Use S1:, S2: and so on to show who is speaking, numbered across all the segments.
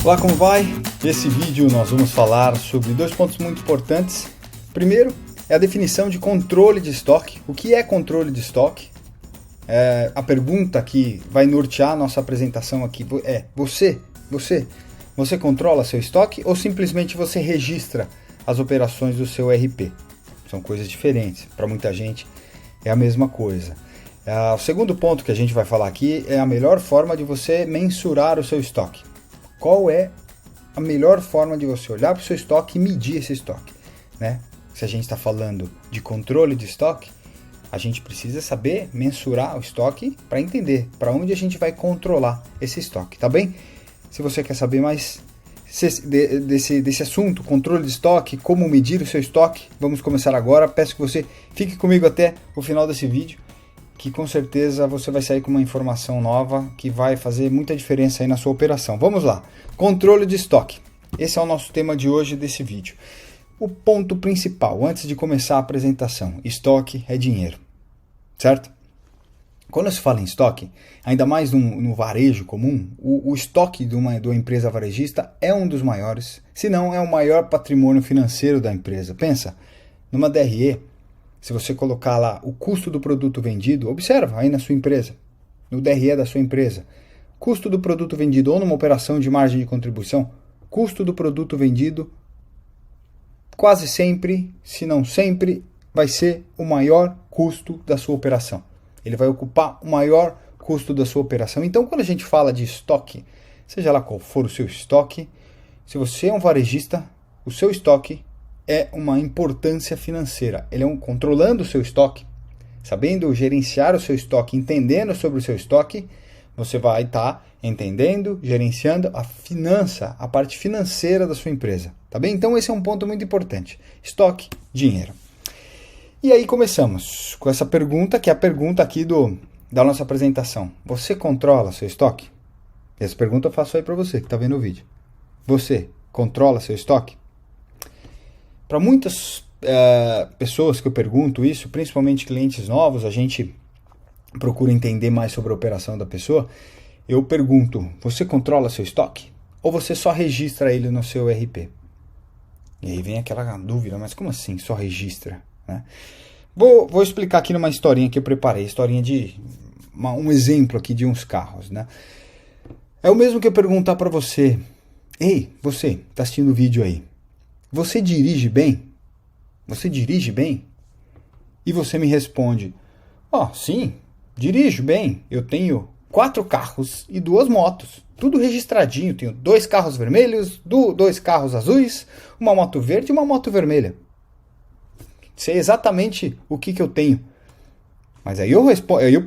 S1: Olá, como vai? Nesse vídeo nós vamos falar sobre dois pontos muito importantes. Primeiro é a definição de controle de estoque. O que é controle de estoque? A pergunta que vai nortear a nossa apresentação aqui é: você controla seu estoque ou simplesmente você registra as operações do seu ERP? São coisas diferentes. Para muita gente é a mesma coisa. O segundo ponto que a gente vai falar aqui é a melhor forma de você mensurar o seu estoque. Qual é a melhor forma de você olhar para o seu estoque e medir esse estoque, né? Se a gente está falando de controle de estoque, a gente precisa saber mensurar o estoque para entender para onde a gente vai controlar esse estoque, tá bem? Se você quer saber mais desse assunto, controle de estoque, como medir o seu estoque, vamos começar agora. Peço que você fique comigo até o final desse vídeo, que com certeza você vai sair com uma informação nova que vai fazer muita diferença aí na sua operação. Vamos lá, controle de estoque. Esse é o nosso tema de hoje desse vídeo. O ponto principal, antes de começar a apresentação: estoque é dinheiro, certo? Quando se fala em estoque, ainda mais no varejo comum, o estoque de uma empresa varejista é um dos maiores, se não é o maior patrimônio financeiro da empresa. Pensa, numa DRE, se você colocar lá o custo do produto vendido, observa aí na sua empresa, no DRE da sua empresa, custo do produto vendido, ou numa operação de margem de contribuição, custo do produto vendido, quase sempre, se não sempre, vai ser o maior custo da sua operação. Ele vai ocupar o maior custo da sua operação. Então, quando a gente fala de estoque, seja lá qual for o seu estoque, se você é um varejista, o seu estoque é uma importância financeira. Ele é controlando o seu estoque, sabendo gerenciar o seu estoque, entendendo sobre o seu estoque, você vai estar entendendo, gerenciando a parte financeira da sua empresa, tá bem? Então esse é um ponto muito importante. Estoque, dinheiro. E aí começamos com essa pergunta, que é a pergunta aqui da nossa apresentação. Você controla seu estoque? Essa pergunta eu faço aí para você que está vendo o vídeo. Você controla seu estoque? Para muitas pessoas que eu pergunto isso, principalmente clientes novos, a gente procura entender mais sobre a operação da pessoa. Eu pergunto: você controla seu estoque? Ou você só registra ele no seu ERP? E aí vem aquela dúvida: mas como assim só registra? Né? Vou explicar aqui numa historinha que eu preparei, historinha de um exemplo aqui de uns carros, né? É o mesmo que eu perguntar para você: ei, você está assistindo o vídeo aí, você dirige bem? Você dirige bem? E você me responde: sim, dirijo bem. Eu tenho 4 carros e 2 motos. Tudo registradinho. Tenho 2 carros vermelhos, 2 carros azuis, uma moto verde e uma moto vermelha. Sei exatamente o que eu tenho. Mas aí eu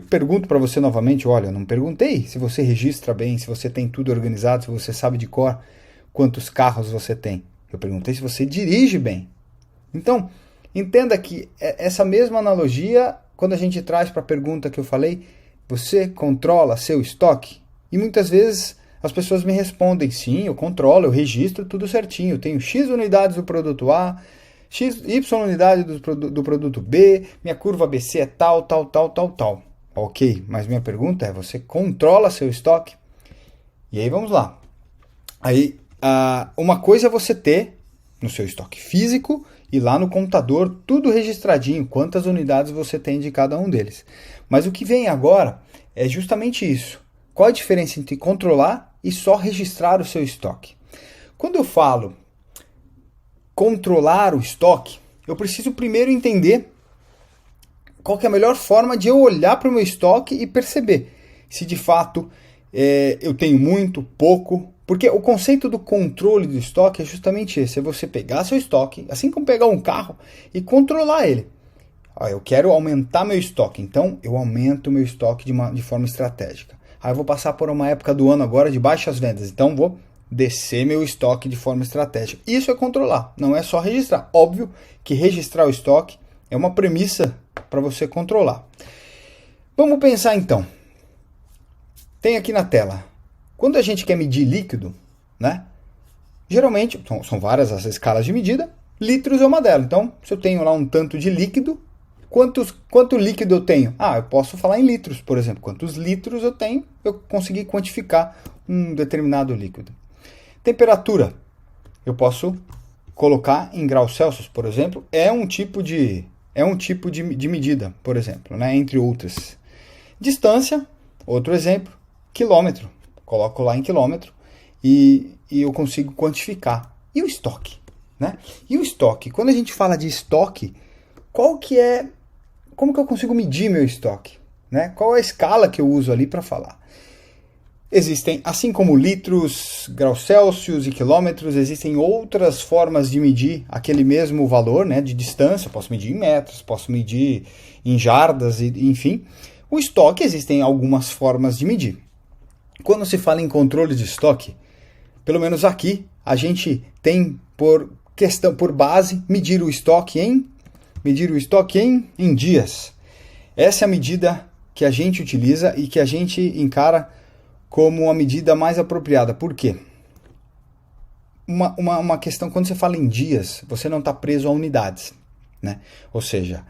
S1: pergunto para você novamente: olha, eu não perguntei se você registra bem, se você tem tudo organizado, se você sabe de cor quantos carros você tem. Eu perguntei se você dirige bem. Então, entenda que essa mesma analogia, quando a gente traz para a pergunta que eu falei: você controla seu estoque? E muitas vezes as pessoas me respondem: sim, eu controlo, eu registro tudo certinho. Eu tenho X unidades do produto A, Y unidades do produto B, minha curva ABC é tal. Ok, mas minha pergunta é: você controla seu estoque? E aí vamos lá. Aí, uma coisa é você ter no seu estoque físico e lá no computador tudo registradinho, quantas unidades você tem de cada um deles. Mas o que vem agora é justamente isso. Qual a diferença entre controlar e só registrar o seu estoque? Quando eu falo controlar o estoque, eu preciso primeiro entender qual que é a melhor forma de eu olhar para o meu estoque e perceber se de fato eu tenho muito, pouco. Porque o conceito do controle do estoque é justamente esse: é você pegar seu estoque, assim como pegar um carro, e controlar ele. Eu quero aumentar meu estoque, então eu aumento meu estoque de forma estratégica. Eu vou passar por uma época do ano agora de baixas vendas, então vou descer meu estoque de forma estratégica. Isso é controlar, não é só registrar. Óbvio que registrar o estoque é uma premissa para você controlar. Vamos pensar então. Tem aqui na tela. Quando a gente quer medir líquido, né? Geralmente, são várias as escalas de medida, litros é uma delas. Então, se eu tenho lá um tanto de líquido, quanto líquido eu tenho? Eu posso falar em litros, por exemplo. Quantos litros eu tenho, eu consegui quantificar um determinado líquido. Temperatura. Eu posso colocar em graus Celsius, por exemplo, é um tipo de medida, por exemplo, né? Entre outras. Distância, outro exemplo, quilômetro. Coloco lá em quilômetro e eu consigo quantificar. E o estoque, né? E o estoque, quando a gente fala de estoque, como que eu consigo medir meu estoque, né? Qual é a escala que eu uso ali para falar? Existem, assim como litros, graus Celsius e quilômetros, existem outras formas de medir aquele mesmo valor, né, de distância. Posso medir em metros, posso medir em jardas, enfim. O estoque, existem algumas formas de medir. Quando se fala em controle de estoque, pelo menos aqui, a gente tem por base medir o estoque em dias. Essa é a medida que a gente utiliza e que a gente encara como a medida mais apropriada. Por quê? Uma questão, quando você fala em dias, você não está preso a unidades, né? Ou seja,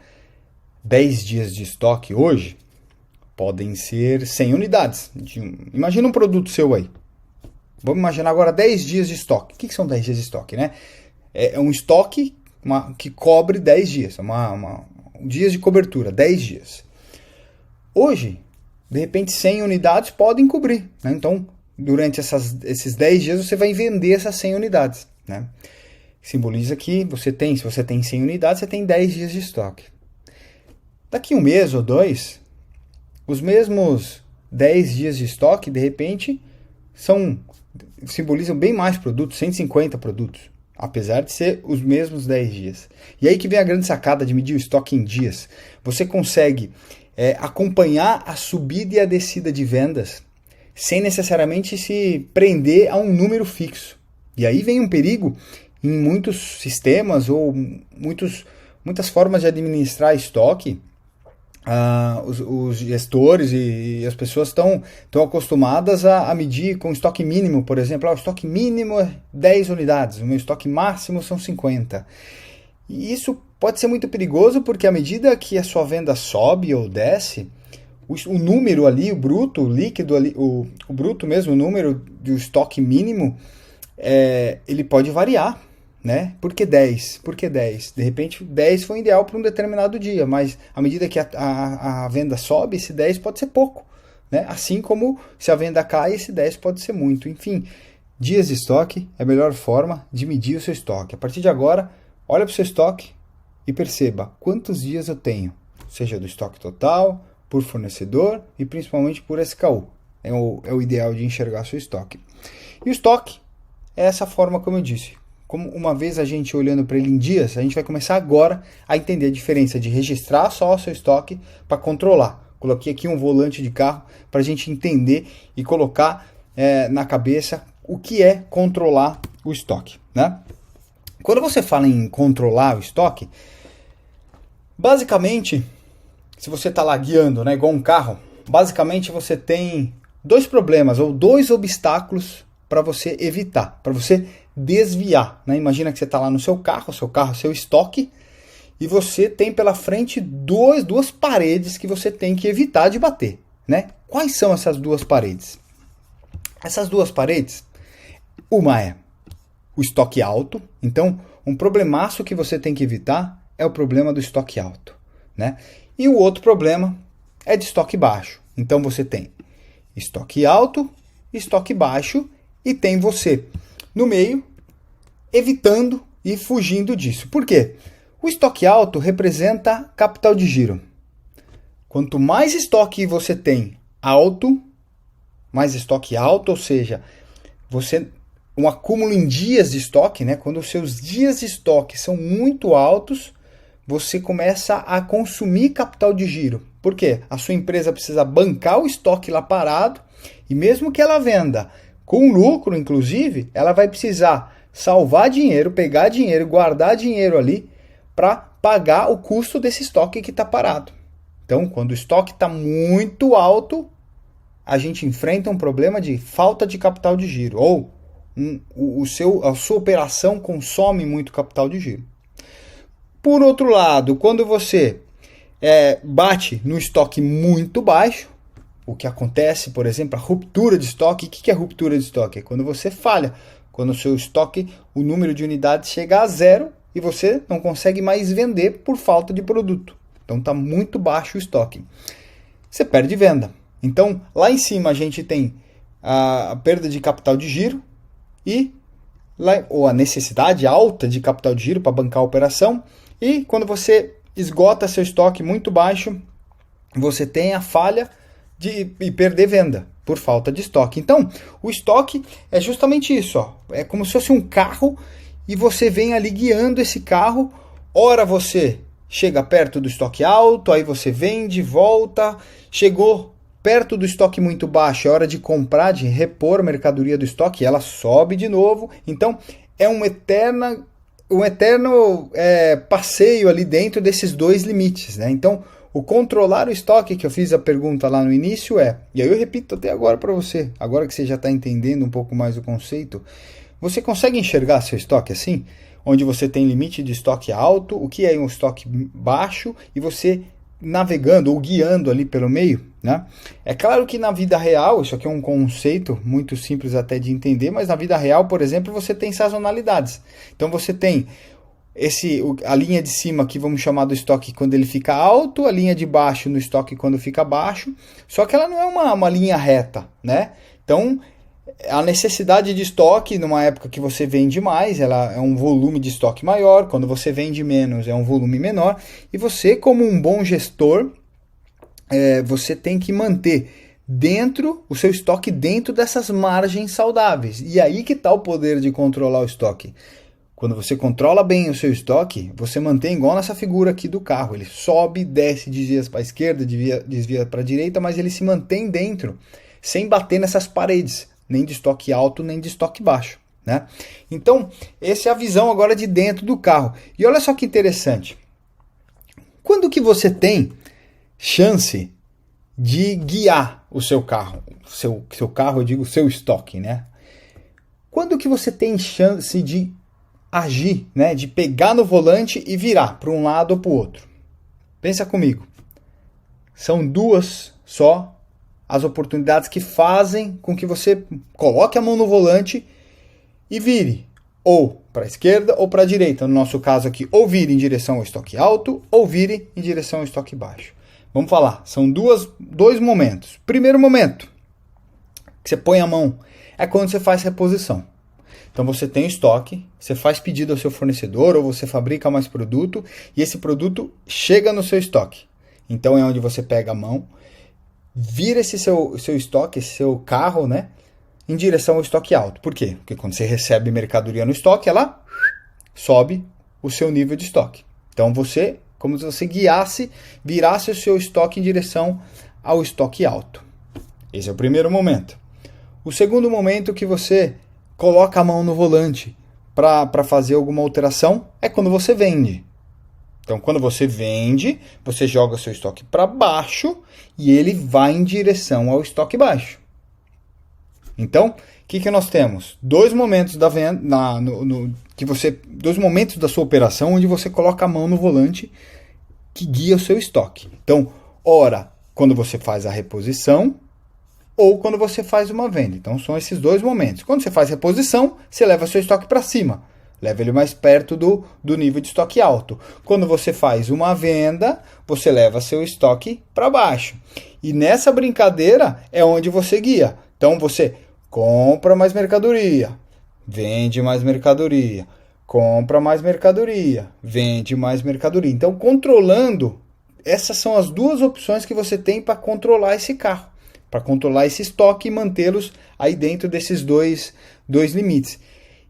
S1: 10 dias de estoque hoje podem ser 100 unidades. Imagina um produto seu aí. Vamos imaginar agora 10 dias de estoque. O que são 10 dias de estoque, né? É um estoque que cobre 10 dias. Dias de cobertura, 10 dias. Hoje, de repente, 100 unidades podem cobrir, né? Então, durante esses 10 dias, você vai vender essas 100 unidades, né? Simboliza que se você tem 100 unidades, você tem 10 dias de estoque. Daqui um mês ou dois, os mesmos 10 dias de estoque, de repente, simbolizam bem mais produtos, 150 produtos, apesar de ser os mesmos 10 dias. E aí que vem a grande sacada de medir o estoque em dias. Você consegue acompanhar a subida e a descida de vendas sem necessariamente se prender a um número fixo. E aí vem um perigo em muitos sistemas ou muitas formas de administrar estoque. Os gestores e as pessoas estão acostumadas a medir com estoque mínimo, por exemplo. O estoque mínimo é 10 unidades, o meu estoque máximo são 50. E isso pode ser muito perigoso, porque à medida que a sua venda sobe ou desce, o número ali, o bruto, o líquido ali, o bruto mesmo, o número do estoque mínimo, ele pode variar, né? Por que 10? Por que 10? De repente, 10 foi ideal para um determinado dia, mas à medida que a venda sobe, esse 10 pode ser pouco, né? Assim como se a venda cai, esse 10 pode ser muito. Enfim, dias de estoque é a melhor forma de medir o seu estoque. A partir de agora, olha para o seu estoque e perceba quantos dias eu tenho, seja do estoque total, por fornecedor e principalmente por SKU. É o ideal de enxergar seu estoque. E o estoque é essa forma, como eu disse. Como uma vez a gente olhando para ele em dias, a gente vai começar agora a entender a diferença de registrar só o seu estoque para controlar. Coloquei aqui um volante de carro para a gente entender e colocar na cabeça o que é controlar o estoque, né? Quando você fala em controlar o estoque, basicamente, se você está lá guiando, né, igual um carro, basicamente você tem dois problemas ou dois obstáculos para você evitar, para você desviar, né? Imagina que você está lá no seu carro, seu estoque, e você tem pela frente duas paredes que você tem que evitar de bater, né? Quais são essas duas paredes? Essas duas paredes, uma é o estoque alto. Então, um problemaço que você tem que evitar é o problema do estoque alto, né? E o outro problema é de estoque baixo. Então, você tem estoque alto, estoque baixo, e tem você no meio, evitando e fugindo disso. Por quê? O estoque alto representa capital de giro. Quanto mais estoque você tem alto, mais estoque alto, ou seja, um acúmulo em dias de estoque, né? Quando os seus dias de estoque são muito altos, você começa a consumir capital de giro. Por quê? A sua empresa precisa bancar o estoque lá parado, e mesmo que ela venda com lucro, inclusive, ela vai precisar salvar dinheiro, pegar dinheiro, guardar dinheiro ali para pagar o custo desse estoque que está parado. Então, quando o estoque está muito alto, a gente enfrenta um problema de falta de capital de giro, ou a sua operação consome muito capital de giro. Por outro lado, quando você bate no estoque muito baixo, o que acontece, por exemplo, a ruptura de estoque. O que é ruptura de estoque? É quando você falha. quando o seu estoque, o número de unidades chega a zero e você não consegue mais vender por falta de produto. Então está muito baixo o estoque. Você perde venda. Então lá em cima a gente tem a perda de capital de giro ou a necessidade alta de capital de giro para bancar a operação. E quando você esgota seu estoque muito baixo, você tem a falha de perder venda por falta de estoque. Então, o estoque é justamente isso. Ó. É como se fosse um carro e você vem ali guiando esse carro. Ora você chega perto do estoque alto, aí você vende, volta. Chegou perto do estoque muito baixo, é hora de comprar, de repor a mercadoria do estoque, ela sobe de novo. Então, é um eterno passeio ali dentro desses dois limites, né? Então, o controlar o estoque, que eu fiz a pergunta lá no início e aí eu repito até agora para você, agora que você já está entendendo um pouco mais o conceito, você consegue enxergar seu estoque assim? Onde você tem limite de estoque alto, o que é um estoque baixo e você navegando ou guiando ali pelo meio, né? É claro que na vida real, isso aqui é um conceito muito simples até de entender, mas na vida real, por exemplo, você tem sazonalidades. Então você tem a linha de cima que vamos chamar do estoque quando ele fica alto, a linha de baixo no estoque quando fica baixo, só que ela não é uma linha reta, né? Então a necessidade de estoque numa época que você vende mais, ela é um volume de estoque maior, quando você vende menos é um volume menor, e você como um bom gestor, você tem que manter o seu estoque dentro dessas margens saudáveis, e aí que está o poder de controlar o estoque. Quando você controla bem o seu estoque, você mantém igual nessa figura aqui do carro, ele sobe, desce, desvia para a esquerda, desvia para a direita, mas ele se mantém dentro, sem bater nessas paredes, nem de estoque alto, nem de estoque baixo, né? Então, essa é a visão agora de dentro do carro. E olha só que interessante. Quando que você tem chance de guiar o seu carro? Seu carro, eu digo seu estoque, né? Quando que você tem chance de agir, né? De pegar no volante e virar para um lado ou para o outro? Pensa comigo. São duas só as oportunidades que fazem com que você coloque a mão no volante e vire ou para a esquerda ou para a direita. No nosso caso aqui, ou vire em direção ao estoque alto ou vire em direção ao estoque baixo. Vamos falar, são dois momentos. Primeiro momento que você põe a mão é quando você faz reposição. Então você tem estoque, você faz pedido ao seu fornecedor ou você fabrica mais produto e esse produto chega no seu estoque. Então é onde você pega a mão, vira esse seu estoque, esse seu carro, né, em direção ao estoque alto. Por quê? Porque quando você recebe mercadoria no estoque, ela sobe o seu nível de estoque. Então você, como se você virasse o seu estoque em direção ao estoque alto. Esse é o primeiro momento. O segundo momento que você coloca a mão no volante para fazer alguma alteração é quando você vende. Então, quando você vende, você joga seu estoque para baixo e ele vai em direção ao estoque baixo. Então, o que nós temos? Dois momentos da venda, dois momentos da sua operação onde você coloca a mão no volante que guia o seu estoque. Então, ora, quando você faz a reposição ou quando você faz uma venda. Então, são esses dois momentos. Quando você faz reposição, você leva seu estoque para cima. Leva ele mais perto do nível de estoque alto. Quando você faz uma venda, você leva seu estoque para baixo. E nessa brincadeira é onde você guia. Então você compra mais mercadoria, vende mais mercadoria, compra mais mercadoria, vende mais mercadoria. Então controlando, essas são as duas opções que você tem para controlar esse carro, para controlar esse estoque e mantê-los aí dentro desses dois limites.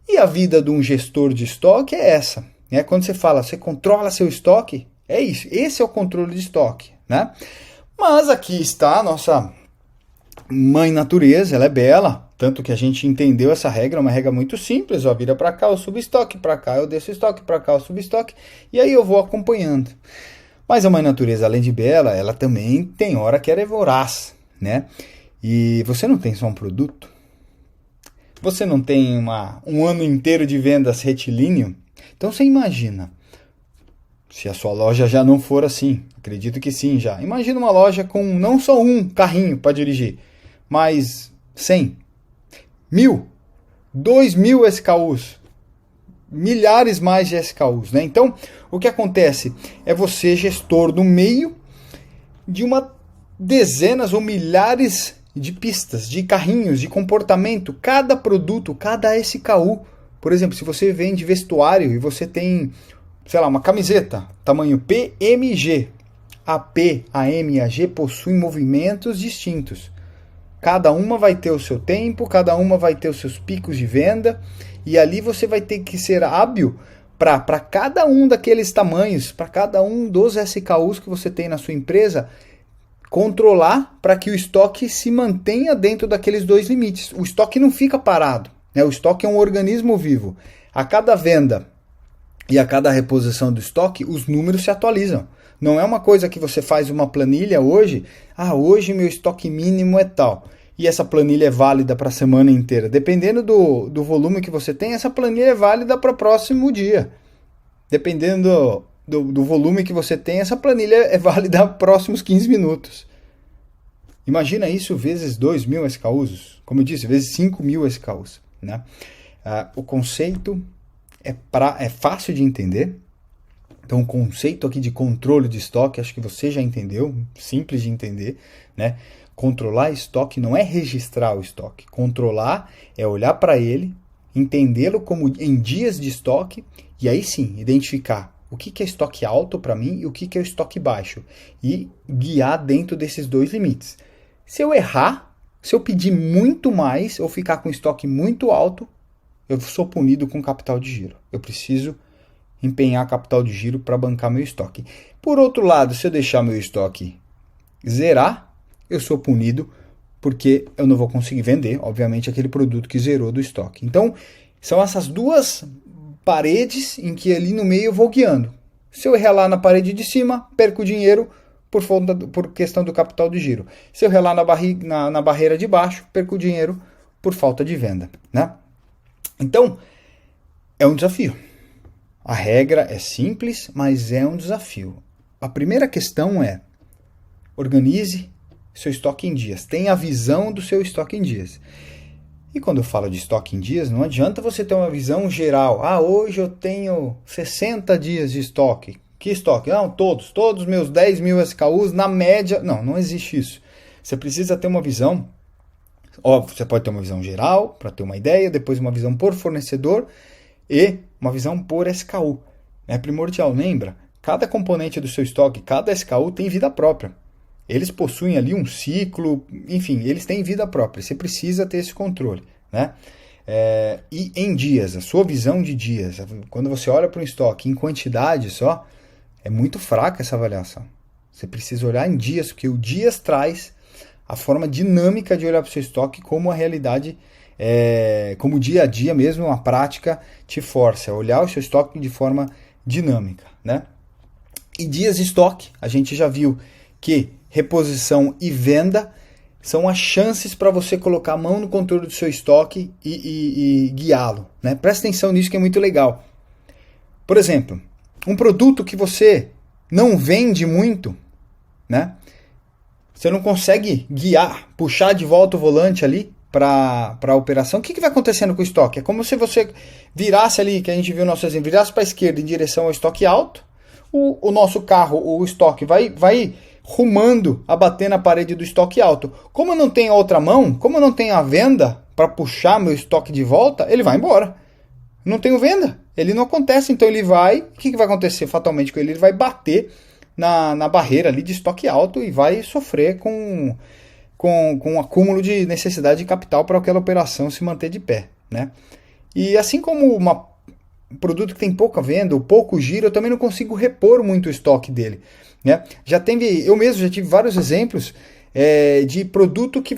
S1: E a vida de um gestor de estoque é essa, né? Quando você fala, você controla seu estoque, é isso, esse é o controle de estoque, né? Mas aqui está a nossa mãe natureza, ela é bela, tanto que a gente entendeu essa regra, uma regra muito simples, ó, vira para cá, eu subo estoque, para cá eu desço estoque, para cá eu subo estoque, e aí eu vou acompanhando. Mas a mãe natureza, além de bela, ela também tem hora que ela é voraz, né? E você não tem só um produto, você não tem um ano inteiro de vendas retilíneo? Então você imagina, se a sua loja já não for assim, acredito que sim já. Imagina uma loja com não só um carrinho para dirigir, mas 100, 1000, 2.000 SKUs, milhares mais de SKUs, né? Então, o que acontece é você, gestor do meio de uma dezenas ou milhares de pistas, de carrinhos, de comportamento, cada produto, cada SKU. Por exemplo, se você vende vestuário e você tem, sei lá, uma camiseta, tamanho PMG, a P, a M e a G possuem movimentos distintos. Cada uma vai ter o seu tempo, cada uma vai ter os seus picos de venda, e ali você vai ter que ser hábil para cada um daqueles tamanhos, para cada um dos SKUs que você tem na sua empresa, controlar para que o estoque se mantenha dentro daqueles dois limites. O estoque não fica parado, né? O estoque é um organismo vivo. A cada venda e a cada reposição do estoque, os números se atualizam. Não é uma coisa que você faz uma planilha hoje, hoje meu estoque mínimo é tal, e essa planilha é válida para a semana inteira. Dependendo do volume que você tem, essa planilha é válida para o próximo dia. Dependendo do volume que você tem, essa planilha é válida para os próximos 15 minutos. Imagina isso vezes 2.000 SKUs, como eu disse, vezes 5.000 SKUs. Né? O conceito é fácil de entender. Então, o conceito aqui de controle de estoque, acho que você já entendeu, simples de entender, né? Controlar estoque não é registrar o estoque. Controlar é olhar para ele, entendê-lo como em dias de estoque e aí sim, identificar o que é estoque alto para mim e o que é estoque baixo e guiar dentro desses dois limites. Se eu errar, se eu pedir muito mais ou ficar com estoque muito alto, eu sou punido com capital de giro. Eu preciso empenhar capital de giro para bancar meu estoque. Por outro lado, se eu deixar meu estoque zerar, eu sou punido porque eu não vou conseguir vender, obviamente, aquele produto que zerou do estoque. Então, são essas duas paredes em que ali no meio eu vou guiando. Se eu errar lá na parede de cima, perco dinheiro por questão do capital de giro. Se eu errar na barreira de baixo, perco dinheiro por falta de venda. Né? Então, é um desafio. A regra é simples, mas é um desafio. A primeira questão é: organize seu estoque em dias. Tenha a visão do seu estoque em dias. E quando eu falo de estoque em dias, não adianta você ter uma visão geral. Hoje eu tenho 60 dias de estoque. Que estoque? Não, todos meus 10.000 SKUs na média. Não existe isso. Você precisa ter uma visão. Óbvio, você pode ter uma visão geral, para ter uma ideia, depois uma visão por fornecedor e uma visão por SKU. É primordial, lembra? Cada componente do seu estoque, cada SKU tem vida própria. Eles possuem ali um ciclo, enfim, eles têm vida própria. Você precisa ter esse controle. Né? E em dias, a sua visão de dias, quando você olha para um estoque em quantidade só, é muito fraca essa avaliação. Você precisa olhar em dias, porque o dias traz a forma dinâmica de olhar para o seu estoque como a realidade, como o dia a dia mesmo, a prática te força a olhar o seu estoque de forma dinâmica. Né? E dias de estoque, a gente já viu que reposição e venda são as chances para você colocar a mão no controle do seu estoque e guiá-lo. Né? Presta atenção nisso que é muito legal. Por exemplo, um produto que você não vende muito, né? Você não consegue guiar, puxar de volta o volante ali para a operação. O que vai acontecendo com o estoque? É como se você virasse ali, que a gente viu no nosso exemplo, virasse para a esquerda em direção ao estoque alto, o nosso carro, o estoque, vai rumando a bater na parede do estoque alto. Como eu não tenho a outra mão, como eu não tenho a venda para puxar meu estoque de volta, ele vai embora. Não tenho venda, ele não acontece, então ele vai... O que vai acontecer fatalmente com ele? Ele vai bater na barreira ali de estoque alto e vai sofrer com um acúmulo de necessidade de capital para aquela operação se manter de pé. Né? E assim como um produto que tem pouca venda ou pouco giro, eu também não consigo repor muito o estoque dele. Né? Eu mesmo já tive vários exemplos de produto que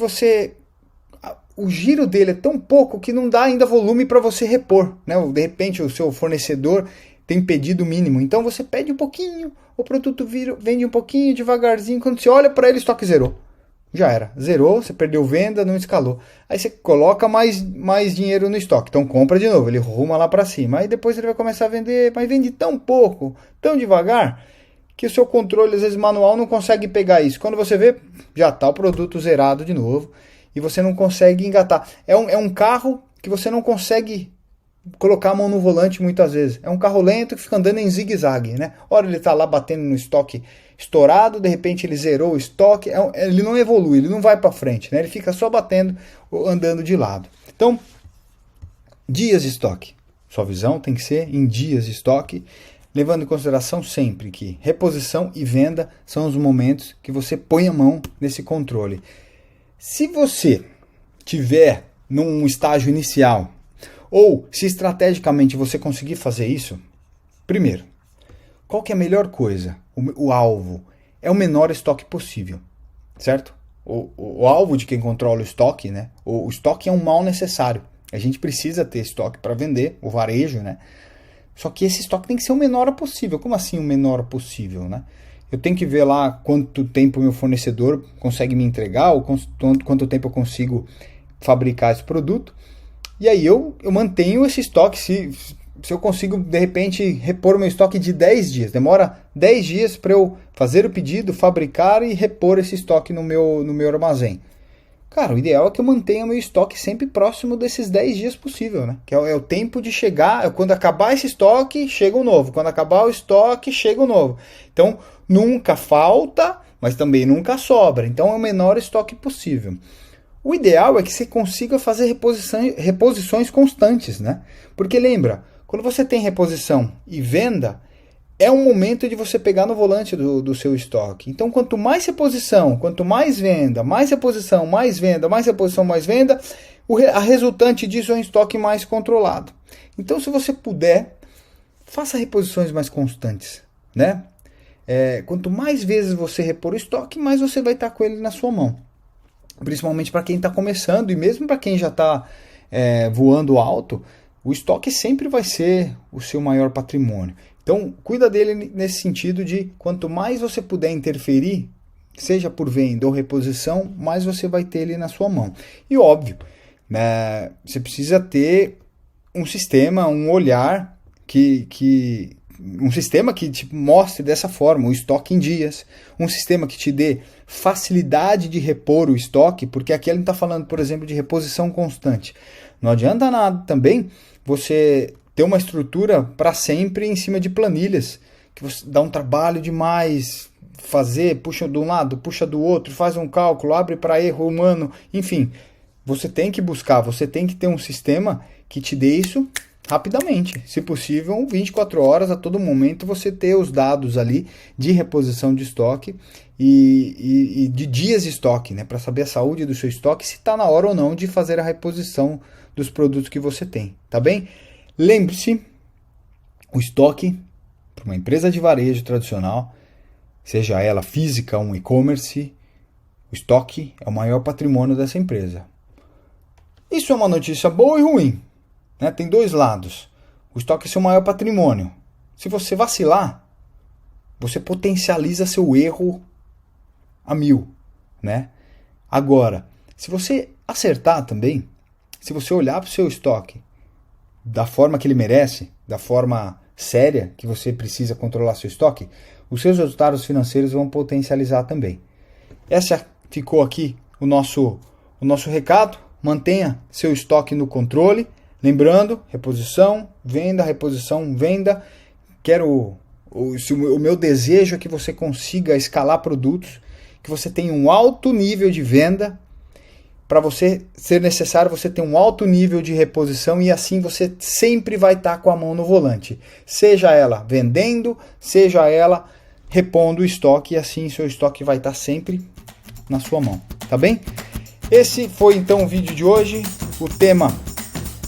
S1: o giro dele é tão pouco que não dá ainda volume para você repor. Né? De repente o seu fornecedor tem pedido mínimo, então você pede um pouquinho, o produto vende um pouquinho devagarzinho, quando você olha para ele, o estoque zerou. Já era, zerou, você perdeu venda, não escalou. Aí você coloca mais dinheiro no estoque, então compra de novo, ele ruma lá para cima. Aí depois ele vai começar a vender, mas vende tão pouco, tão devagar, que o seu controle, às vezes manual, não consegue pegar isso. Quando você vê, já está o produto zerado de novo e você não consegue engatar. É um carro que você não consegue colocar a mão no volante muitas vezes. É um carro lento que fica andando em zigue-zague, né? Ora ele está lá batendo no estoque estourado, de repente ele zerou o estoque, ele não evolui, ele não vai para frente, né? Ele fica só batendo, andando de lado. Então, dias de estoque. Sua visão tem que ser em dias de estoque, levando em consideração sempre que reposição e venda são os momentos que você põe a mão nesse controle. Se você tiver num estágio inicial, ou se estrategicamente você conseguir fazer isso, primeiro, qual que é a melhor coisa? O alvo é o menor estoque possível, certo? O alvo de quem controla o estoque, né? O estoque é um mal necessário. A gente precisa ter estoque para vender, o varejo, né? Só que esse estoque tem que ser o menor possível. Como assim o menor possível, né? Eu tenho que ver lá quanto tempo o meu fornecedor consegue me entregar, ou quanto tempo eu consigo fabricar esse produto. E aí eu mantenho esse estoque. Se eu consigo, de repente, repor o meu estoque de 10 dias. Demora 10 dias para eu fazer o pedido, fabricar e repor esse estoque no meu armazém. Cara, o ideal é que eu mantenha o meu estoque sempre próximo desses 10 dias possível, né? Que é o tempo de chegar, quando acabar esse estoque, chega o novo. Quando acabar o estoque, chega o novo. Então, nunca falta, mas também nunca sobra. Então, é o menor estoque possível. O ideal é que você consiga fazer reposições constantes, né? Porque lembra, quando você tem reposição e venda, é um momento de você pegar no volante do seu estoque. Então, quanto mais reposição, quanto mais venda, mais reposição, mais venda, mais reposição, mais venda, a resultante disso é um estoque mais controlado. Então, se você puder, faça reposições mais constantes, né? Quanto mais vezes você repor o estoque, mais você vai estar com ele na sua mão. Principalmente para quem está começando e mesmo para quem já está voando alto, o estoque sempre vai ser o seu maior patrimônio. Então, cuida dele nesse sentido de quanto mais você puder interferir, seja por venda ou reposição, mais você vai ter ele na sua mão. E óbvio, né, você precisa ter um sistema, um olhar um sistema que te mostre dessa forma, o estoque em dias, um sistema que te dê facilidade de repor o estoque, porque aqui ele está falando, por exemplo, de reposição constante. Não adianta nada também você ter uma estrutura para sempre em cima de planilhas, que você dá um trabalho demais, puxa de um lado, puxa do outro, faz um cálculo, abre para erro humano, enfim, você tem que buscar, você tem que ter um sistema que te dê isso rapidamente, se possível 24 horas, a todo momento você ter os dados ali de reposição de estoque e de dias de estoque, né, para saber a saúde do seu estoque, se está na hora ou não de fazer a reposição dos produtos que você tem, tá bem? Lembre-se, o estoque para uma empresa de varejo tradicional, seja ela física ou um e-commerce, o estoque é o maior patrimônio dessa empresa. Isso é uma notícia boa e ruim, né? Tem dois lados. O estoque é seu maior patrimônio. Se você vacilar, você potencializa seu erro a 1000, né? Agora, se você acertar também, se você olhar para o seu estoque da forma que ele merece, da forma séria que você precisa controlar seu estoque, os seus resultados financeiros vão potencializar também. Essa ficou aqui o nosso recado. Mantenha seu estoque no controle. Lembrando, reposição, venda. O meu desejo é que você consiga escalar produtos, que você tenha um alto nível de venda. Para você ser necessário, você ter um alto nível de reposição e assim você sempre vai estar com a mão no volante. Seja ela vendendo, seja ela repondo o estoque, e assim seu estoque vai estar sempre na sua mão, tá bem? Esse foi então o vídeo de hoje, o tema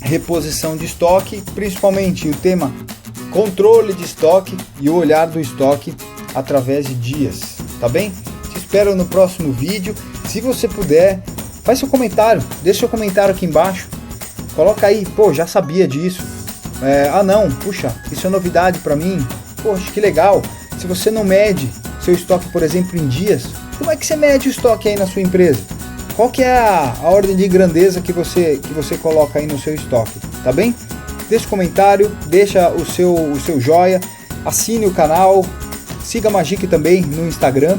S1: reposição de estoque, principalmente o tema controle de estoque e o olhar do estoque através de dias, tá bem? Te espero no próximo vídeo. Se você puder, faz seu comentário, deixa seu comentário aqui embaixo, coloca aí, já sabia disso, isso é novidade para mim, poxa, que legal. Se você não mede seu estoque, por exemplo, em dias, como é que você mede o estoque aí na sua empresa? Qual que é a ordem de grandeza que você coloca aí no seu estoque, tá bem? Deixa o comentário, deixa o seu joia, assine o canal, siga a Magic também no Instagram,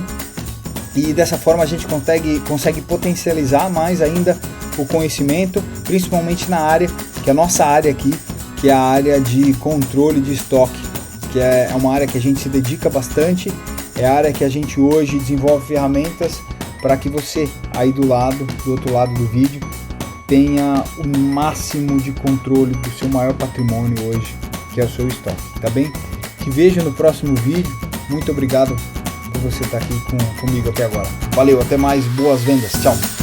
S1: e dessa forma a gente consegue potencializar mais ainda o conhecimento, principalmente na área, que é a nossa área aqui, que é a área de controle de estoque, que é uma área que a gente se dedica bastante, é a área que a gente hoje desenvolve ferramentas para que você aí do outro lado do vídeo, tenha o máximo de controle do seu maior patrimônio hoje, que é o seu estoque, tá bem? Te vejo no próximo vídeo, muito obrigado por você estar aqui comigo até agora. Valeu, até mais, boas vendas, tchau!